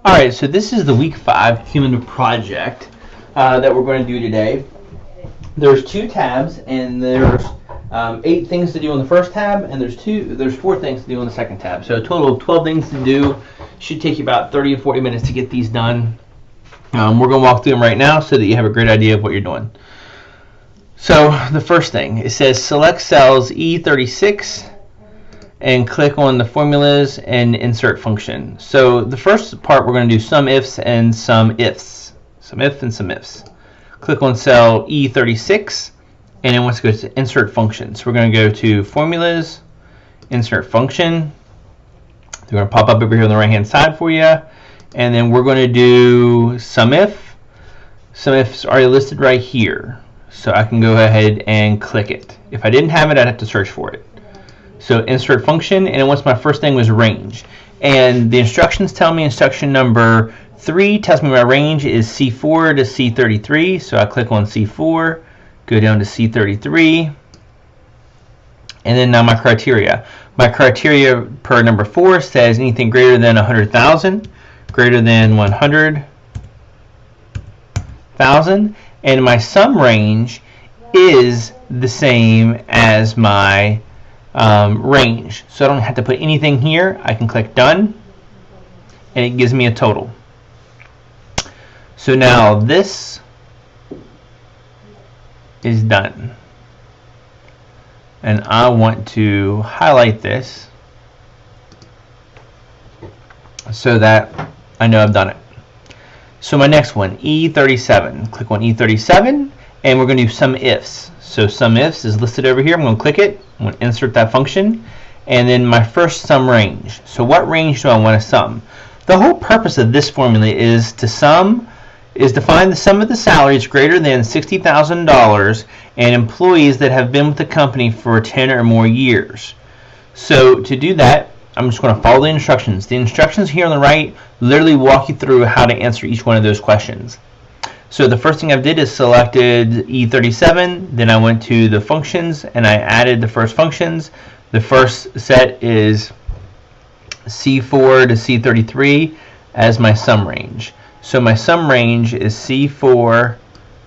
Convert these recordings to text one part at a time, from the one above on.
Alright, so this is the week 5 cumulative project that we're going to do today. There's 2 tabs, and there's 8 things to do on the first tab, and there's 4 things to do on the second tab. So a total of 12 things to do. Should take you about 30 to 40 minutes to get these done. We're going to walk through them right now so that you have a great idea of what you're doing. So the first thing, it says select cells E36 and click on the formulas and insert function. So the first part, we're going to do some ifs and some ifs. Some if and some ifs. Click on cell E36, and then once it goes to insert function. So we're going to go to formulas, insert function. They're going to pop up over here on the right hand side for you. And then we're going to do some if. Some ifs are listed right here. So I can go ahead and click it. If I didn't have it, I'd have to search for it. So insert function, and once my first thing was range. And the instructions tell me instruction number 3 tells me my range is C4 to C33. So I click on C4, go down to C33, and then now my criteria. My criteria per number 4 says anything greater than 100,000, greater than 100,000, and my sum range is the same as my range. So I don't have to put anything here. I can click done, and it gives me a total. So now this is done. And I want to highlight this so that I know I've done it. So my next one, E37. Click on E37, and we're going to do some ifs. So some ifs is listed over here. I'm going to click it. I'm going to insert that function. And then my first sum range. So what range do I want to sum? The whole purpose of this formula is to find the sum of the salaries greater than $60,000 and employees that have been with the company for 10 or more years. So to do that, I'm just going to follow the instructions. The instructions here on the right literally walk you through how to answer each one of those questions. So the first thing I did is selected E37, then I went to the functions and I added the first functions. The first set is C4 to C33 as my sum range. So my sum range is C4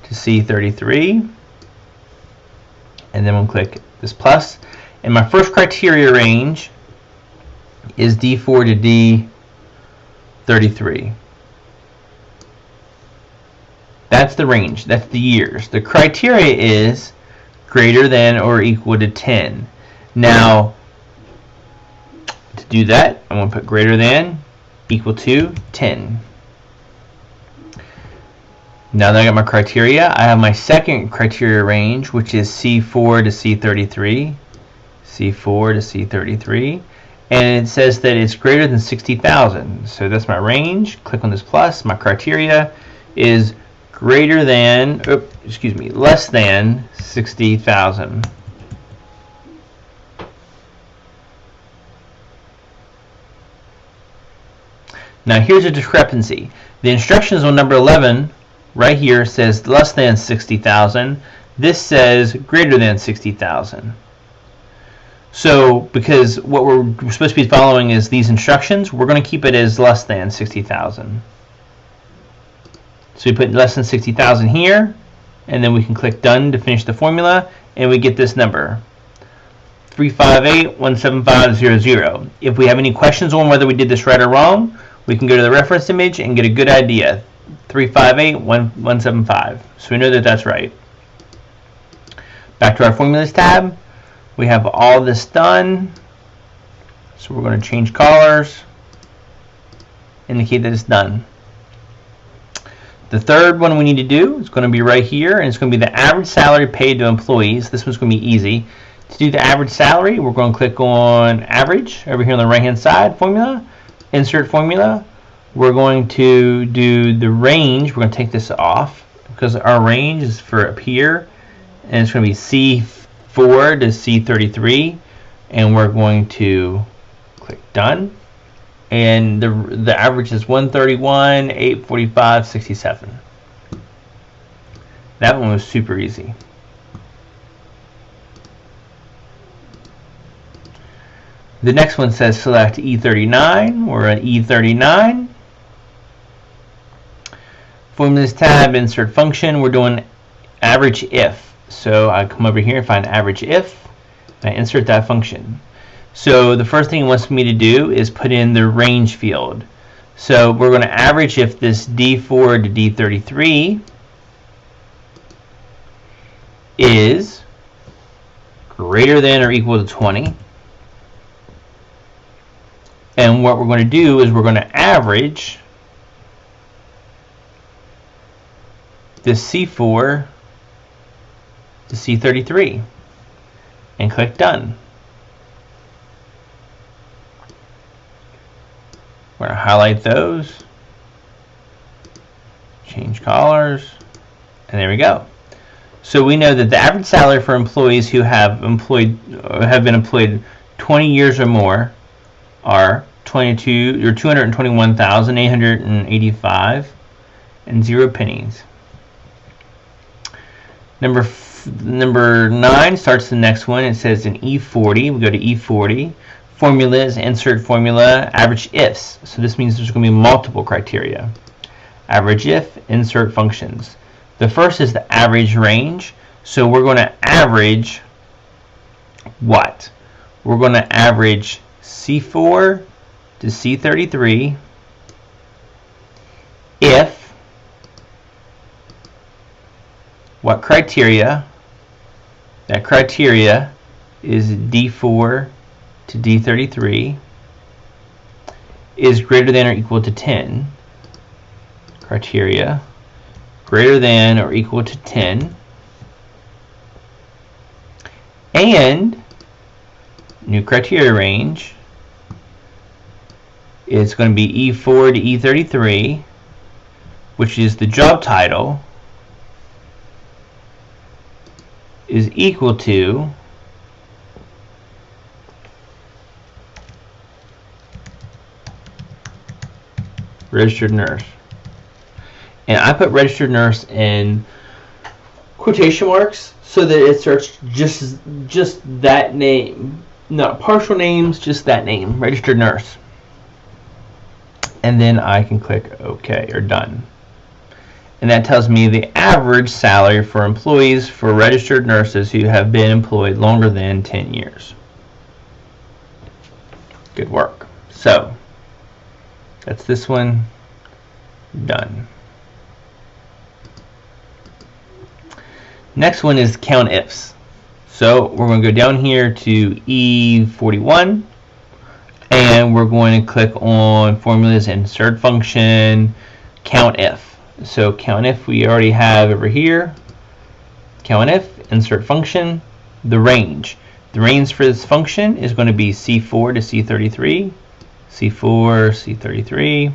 to C33, and then we'll click this plus. And my first criteria range is D4 to D33. That's the range. That's the years. The criteria is greater than or equal to 10. Now, to do that, I'm going to put greater than equal to 10. Now that I got my criteria, I have my second criteria range, which is C4 to C33. C4 to C33. And it says that it's greater than 60,000. So that's my range. Click on this plus. My criteria is greater than, less than 60,000. Now here's a discrepancy. The instructions on number 11 right here says less than 60,000. This says greater than 60,000. So because what we're supposed to be following is these instructions, we're going to keep it as less than 60,000. So we put less than 60,000 here, and then we can click done to finish the formula, and we get this number, 358,175,00. If we have any questions on whether we did this right or wrong, we can go to the reference image and get a good idea. 358,175. So we know that that's right. Back to our formulas tab. We have all this done. So we're going to change colors, indicate that it's done. The third one we need to do is going to be right here, and it's going to be the average salary paid to employees. This one's going to be easy. To do the average salary, we're going to click on average over here on the right hand side, formula, insert formula. We're going to do the range. We're going to take this off because our range is for up here, and it's going to be C4 to C33, and we're going to click done. And the average is 131, 845, 67. That one was super easy. The next one says select E39. We're at E39. Formulas tab, insert function. We're doing average if. So I come over here and find average if, and I insert that function. So the first thing it wants me to do is put in the range field. So we're going to average if this D4 to D33 is greater than or equal to 20. And what we're going to do is we're going to average this C4 to C33 and click done. We're going to highlight those, change colors, and there we go. So we know that the average salary for employees who have been employed 20 years or more are $221,885 and 0 pennies. Number 9 starts the next one. It says in E40. We go to E40. Formulas, insert formula, average ifs. So this means there's going to be multiple criteria. Average if, insert functions. The first is the average range. So we're going to average what? We're going to average C4 to C33 if what criteria? That criteria is D4 to D33 is greater than or equal to 10. Criteria greater than or equal to 10. And new criteria range is going to be E4 to E33, which is the job title, is equal to registered nurse. And I put registered nurse in quotation marks so that it starts just that name, not partial names, just that name, registered nurse. And then I can click OK or done. And that tells me the average salary for employees for registered nurses who have been employed longer than 10 years. Good work. So that's this one done. Next one is Countifs. So we're going to go down here to E41 and we're going to click on formulas, insert function, Countif. So Countif we already have over here. Countif, insert function, the range. The range for this function is going to be C4 to C33, C4, C33.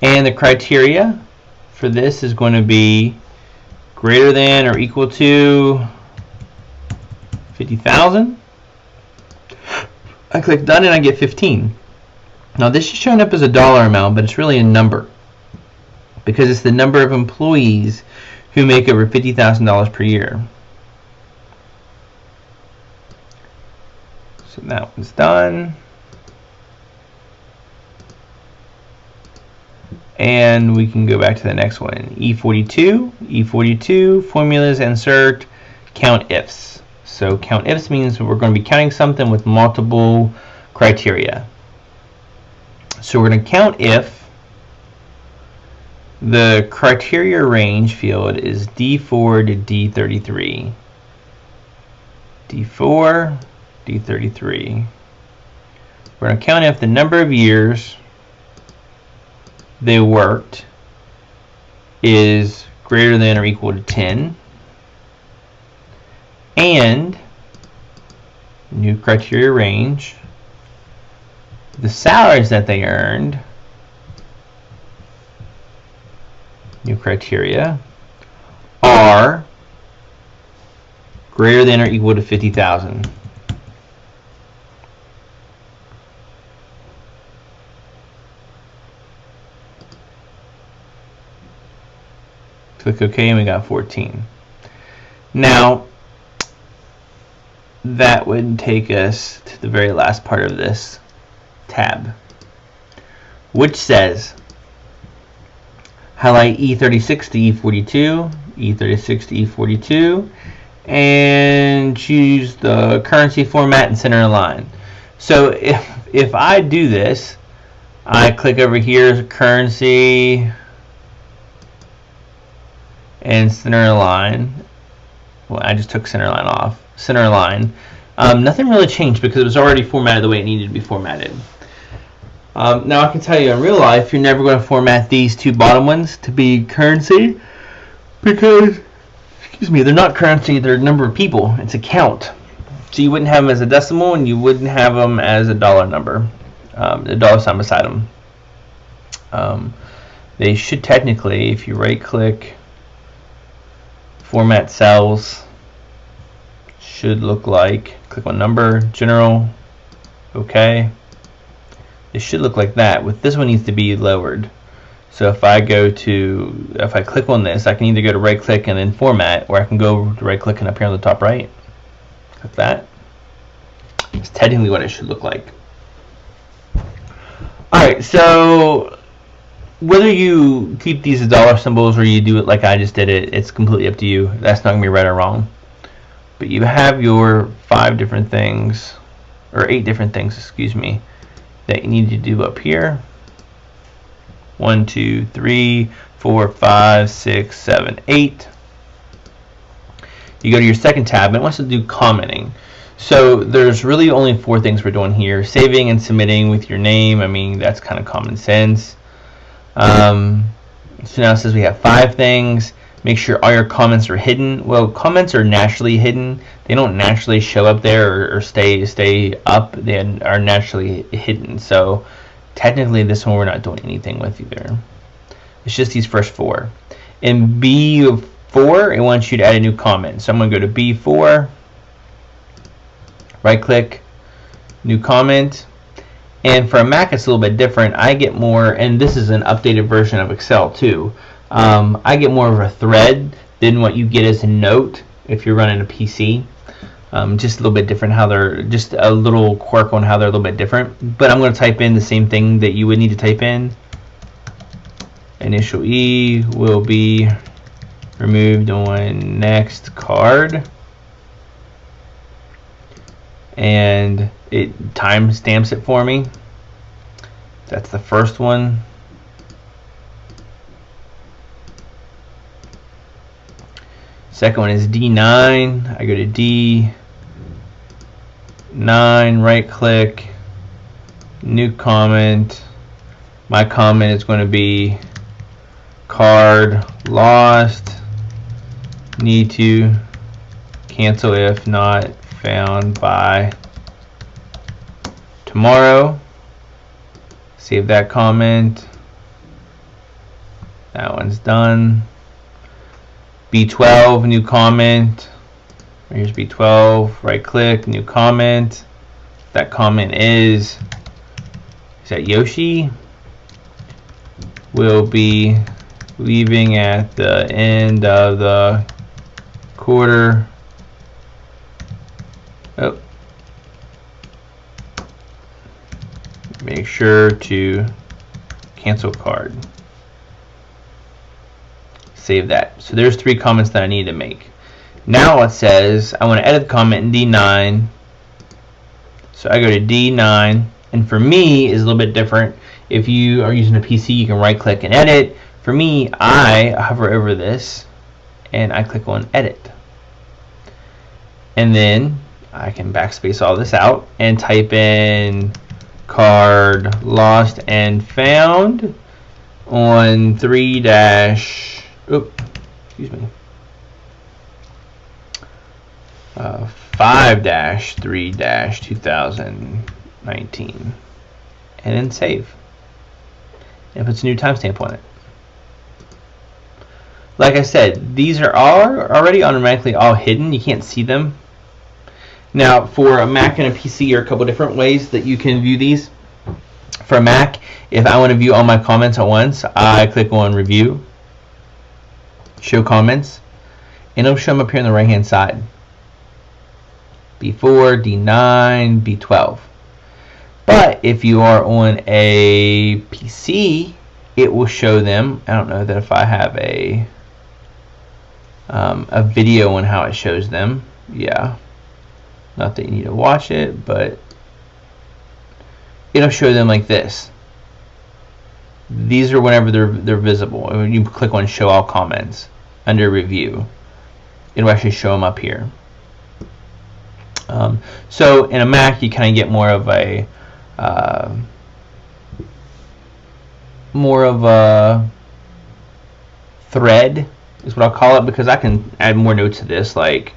And the criteria for this is going to be greater than or equal to 50,000. I click done and I get 15. Now this is showing up as a dollar amount, but it's really a number because it's the number of employees who make over $50,000 per year. So that was done. And we can go back to the next one. E42, formulas, insert, Countifs. So Countifs means we're going to be counting something with multiple criteria. So we're going to count if the criteria range field is D4 to D33. D4, D33. We're going to count if the number of years they worked is greater than or equal to 10, and new criteria range, the salaries that they earned, new criteria, are greater than or equal to 50,000. Click OK and we got 14. Now that would take us to the very last part of this tab, which says highlight E36 to E42, E36 to E42, and choose the currency format and center align. So if I do this, I click over here, currency and center align. Well, I just took center line off. Center align. Nothing really changed because it was already formatted the way it needed to be formatted. Now I can tell you in real life, you're never going to format these two bottom ones to be currency because, excuse me, they're not currency, they're number of people. It's a count. So you wouldn't have them as a decimal and you wouldn't have them as a dollar number, a dollar sign beside them. They should technically, if you right click, format cells, should look like, click on number, general, okay. It should look like that. With this one needs to be lowered. So if I click on this, I can either go to right click and then format, or I can go to right click and up here on the top right, click that. It's technically what it should look like. Alright, so whether you keep these as dollar symbols or you do it like I just did it, it's completely up to you. That's not going to be right or wrong. But you have your 5 different things, or 8 different things, excuse me, that you need to do up here. 1, 2, 3, 4, 5, 6, 7, 8. You go to your second tab and it wants to do commenting. So there's really only 4 things we're doing here. Saving and submitting with your name. I mean, that's kind of common sense. So now it says we have 5 things. Make sure all your comments are hidden. Well, comments are naturally hidden. They don't naturally show up there or stay up. They are naturally hidden. So technically this one we're not doing anything with either. It's just these first 4. In B4, it wants you to add a new comment. So I'm going to go to B4, right click, new comment. And for a Mac it's a little bit different. I get more, and this is an updated version of Excel too. I get more of a thread than what you get as a note if you're running a PC. Just a little bit different how they're, just a little quirk on how they're a little bit different. But I'm going to type in the same thing that you would need to type in. Initial E will be removed on next card. And it time stamps it for me. That's the first one. Second one is D9. I go to D9, right click, new comment. My comment is going to be card lost, need to cancel if not found by tomorrow. Save that comment. That one's done. B12, new comment. Here's B12, right click, new comment. That comment is that Yoshi will be leaving at the end of the quarter. Oh. Make sure to cancel card. Save that. So there's 3 comments that I need to make. Now it says I want to edit the comment in D9. So I go to D9, and for me is a little bit different. If you are using a PC, you can right click and edit. For me, I hover over this and I click on edit. And then I can backspace all this out and type in card lost and found on 5-3-2019, and then save. And puts a new timestamp on it. Like I said, these are already automatically all hidden. You can't see them. Now, for a Mac and a PC, there are a couple different ways that you can view these. For a Mac, if I want to view all my comments at once, I click on Review, Show Comments, and it'll show them up here on the right-hand side. B4, D9, B12. But if you are on a PC, it will show them. I don't know that if I have a video on how it shows them. Yeah, not that you need to watch it, but it'll show them like this. These are whenever they're visible. When you click on show all comments under review, it'll actually show them up here. So in a Mac, you kind of get more of a thread is what I'll call it, because I can add more notes to this, like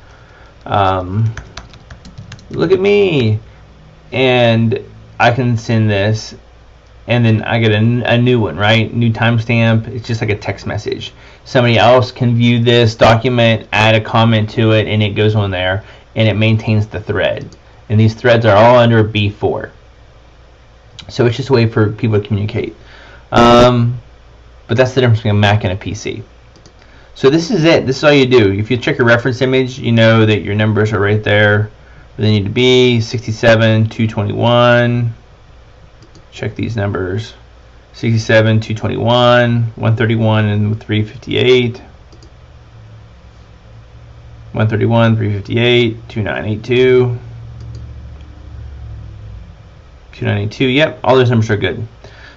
look at me, and I can send this, and then I get a new one, right? New timestamp. It's just like a text message. Somebody else can view this document, add a comment to it, and it goes on there, and it maintains the thread. And these threads are all under B4. So it's just a way for people to communicate. But that's the difference between a Mac and a PC. So this is it. This is all you do. If you check your reference image, you know that your numbers are right there where they need to be. 67, 221. Check these numbers. 67, 221, 131, and 358. 131, 358, 2982. 2982. Yep, all those numbers are good.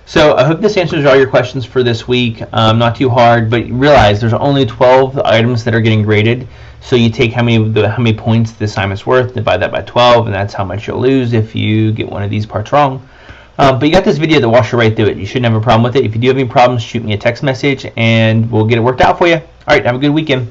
So I hope this answers all your questions for this week. Not too hard, but realize there's only 12 items that are getting graded. So you take how many points the assignment's worth, divide that by 12, and that's how much you'll lose if you get one of these parts wrong. But you got this video that walks you right through it. You shouldn't have a problem with it. If you do have any problems, shoot me a text message, and we'll get it worked out for you. All right, have a good weekend.